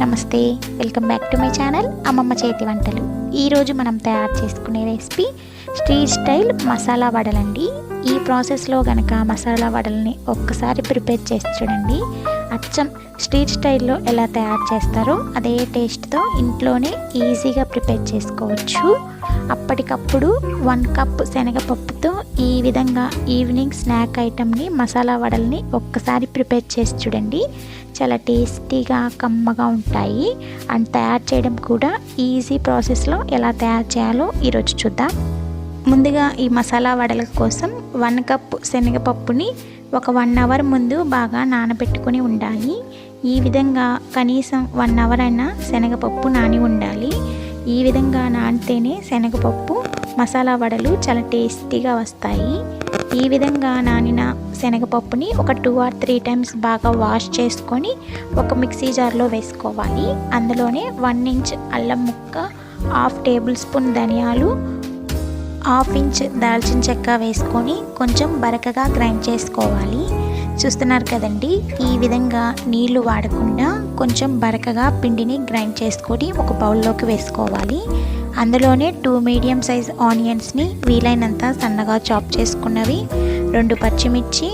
నమస్తే, welcome back to my channel అమ్మమ్మ చేతి వంటలు. ఈరోజు మనం తయారు చేసుకునే రెసిపీ స్ట్రీట్ స్టైల్ మసాలా వడలండి. ఈ ప్రాసెస్లో కనుక మసాలా వడల్ని ఒక్కసారి ప్రిపేర్ చేసి చూడండి. అచ్చం స్ట్రీట్ స్టైల్లో ఎలా తయారు చేస్తారో అదే టేస్ట్తో ఇంట్లోనే ఈజీగా ప్రిపేర్ చేసుకోవచ్చు. అప్పటికప్పుడు 1 కప్ శనగపప్పుతో ఈ విధంగా ఈవినింగ్ స్నాక్ ఐటమ్ని మసాలా వడల్ని ఒక్కసారి ప్రిపేర్ చేసి చూడండి. చాలా టేస్టీగా కమ్మగా ఉంటాయి. అండ్ తయారు చేయడం కూడా ఈజీ ప్రాసెస్లో ఎలా తయారు చేయాలో ఈరోజు చూద్దాం. ముందుగా ఈ మసాలా వడల కోసం 1 కప్ శనగపప్పుని ఒక 1 అవర్ ముందు బాగా నానబెట్టుకొని ఉండాలి. ఈ విధంగా కనీసం 1 అవర్ అయినా శనగపప్పు నాని ఉండాలి. ఈ విధంగా నానితేనే శనగపప్పు మసాలా వడలు చాలా టేస్టీగా వస్తాయి. ఈ విధంగా నానిన శనగపప్పుని ఒక 2 or 3 టైమ్స్ బాగా వాష్ చేసుకొని ఒక మిక్సీ జార్లో వేసుకోవాలి. అందులోనే 1 ఇంచ్ అల్లం ముక్క, 1/2 టేబుల్ స్పూన్ ధనియాలు, 1/2 ఇంచ్ దాల్చిన చెక్క వేసుకొని కొంచెం బరకగా గ్రైండ్ చేసుకోవాలి. చూస్తున్నారు కదండి, ఈ విధంగా నీళ్లు వాడకుండా కొంచెం బరకగా పిండిని గ్రైండ్ చేసుకొని ఒక బౌల్లోకి వేసుకోవాలి. అందులోనే 2 మీడియం సైజ్ ఆనియన్స్ని వీలైనంత సన్నగా చాప్ చేసుకున్నవి, 2 పచ్చిమిర్చి,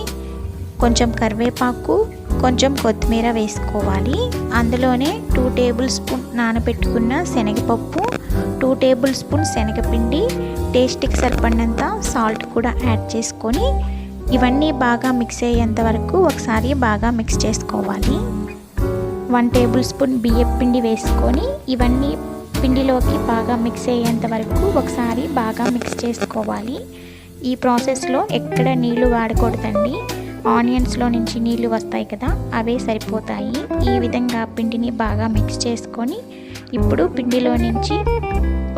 కొంచెం కరివేపాకు, కొంచెం కొత్తిమీర వేసుకోవాలి. అందులోనే 2 టేబుల్ స్పూన్ నానబెట్టుకున్న శనగపప్పు, 2 టేబుల్ స్పూన్ శనగపిండి, టేస్ట్కి సరిపడినంత సాల్ట్ కూడా యాడ్ చేసుకొని ఇవన్నీ బాగా మిక్స్ అయ్యేంత వరకు ఒకసారి బాగా మిక్స్ చేసుకోవాలి. 1 టేబుల్ స్పూన్ బియ్యం పిండి వేసుకొని ఇవన్నీ పిండిలోకి బాగా మిక్స్ అయ్యేంత వరకు ఒకసారి బాగా మిక్స్ చేసుకోవాలి. ఈ ప్రాసెస్లో ఎక్కడ నీళ్లు వాడకూడదండి. ఆనియన్స్లో నుంచి నీళ్లు వస్తాయి కదా, అవే సరిపోతాయి. ఈ విధంగా పిండిని బాగా మిక్స్ చేసుకొని ఇప్పుడు పిండిలో నుంచి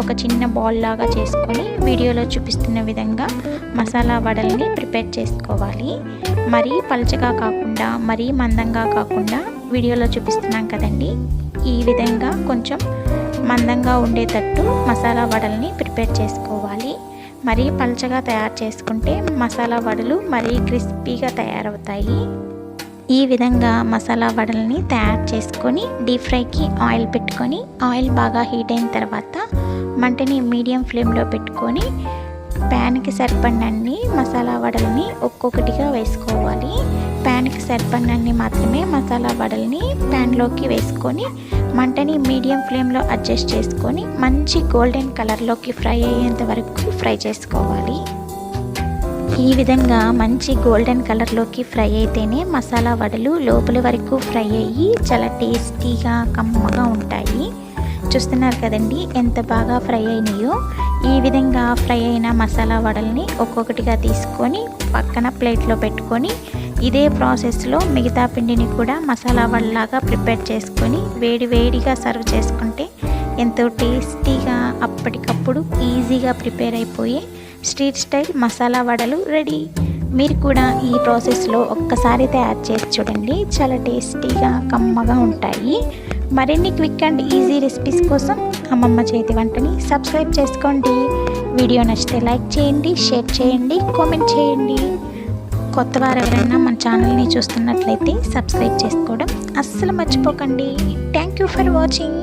ఒక చిన్న బాల్ లాగా చేసుకొని వీడియోలో చూపిస్తున్న విధంగా మసాలా వడల్ని ప్రిపేర్ చేసుకోవాలి. మరీ పలచగా కాకుండా మరీ మందంగా కాకుండా వీడియోలో చూపిస్తున్నాం కదండి, ఈ విధంగా కొంచెం మందంగా ఉండేటట్టు మసాలా వడల్ని ప్రిపేర్ చేసుకోవాలి. మరీ పలచగా తయారు చేసుకుంటే మసాలా వడలు మరీ క్రిస్పీగా తయారవుతాయి. ఈ విధంగా మసాలా వడల్ని తయారు చేసుకొని డీప్ ఫ్రైకి ఆయిల్ పెట్టుకొని ఆయిల్ బాగా హీట్ అయిన తర్వాత మంటని మీడియం ఫ్లేమ్లో పెట్టుకొని ప్యాన్కి సరిపడినన్ని మసాలా వడల్ని ఒక్కొక్కటిగా వేసుకోవాలి. ప్యాన్కి సరిపడినన్ని మాత్రమే మసాలా వడల్ని ప్యాన్లోకి వేసుకొని మంటని మీడియం ఫ్లేమ్లో అడ్జస్ట్ చేసుకొని మంచి గోల్డెన్ కలర్లోకి ఫ్రై అయ్యేంత వరకు ఫ్రై చేసుకోవాలి. ఈ విధంగా మంచి గోల్డెన్ కలర్లోకి ఫ్రై అయితేనే మసాలా వడలు లోపల వరకు ఫ్రై అయ్యి చాలా టేస్టీగా కమ్మగా ఉంటాయి. చూస్తున్నారు కదండి ఎంత బాగా ఫ్రై అయినాయో. ఈ విధంగా ఫ్రై అయిన మసాలా వడల్ని ఒక్కొక్కటిగా తీసుకొని పక్కన ప్లేట్లో పెట్టుకొని ఇదే ప్రాసెస్లో మిగతా పిండిని కూడా మసాలా వడలాగా ప్రిపేర్ చేసుకొని వేడివేడిగా సర్వ్ చేసుకుంటే ఎంతో టేస్టీగా అప్పటికప్పుడు ఈజీగా ప్రిపేర్ అయిపోయే స్ట్రీట్ స్టైల్ మసాలా వడలు రెడీ. మీరు కూడా ఈ ప్రాసెస్లో ఒక్కసారి తయారు చేసి చూడండి, చాలా టేస్టీగా కమ్మగా ఉంటాయి. మరిన్ని క్విక్ అండ్ ఈజీ రెసిపీస్ కోసం అమ్మమ్మ చేతి వంటని సబ్స్క్రైబ్ చేసుకోండి. వీడియో నచ్చితే లైక్ చేయండి, షేర్ చేయండి, కామెంట్ చేయండి. కొత్త వారు ఎవరైనా మన ఛానల్ని చూస్తున్నట్లయితే సబ్స్క్రైబ్ చేసుకోవడం అస్సలు మర్చిపోకండి. Thank you for watching.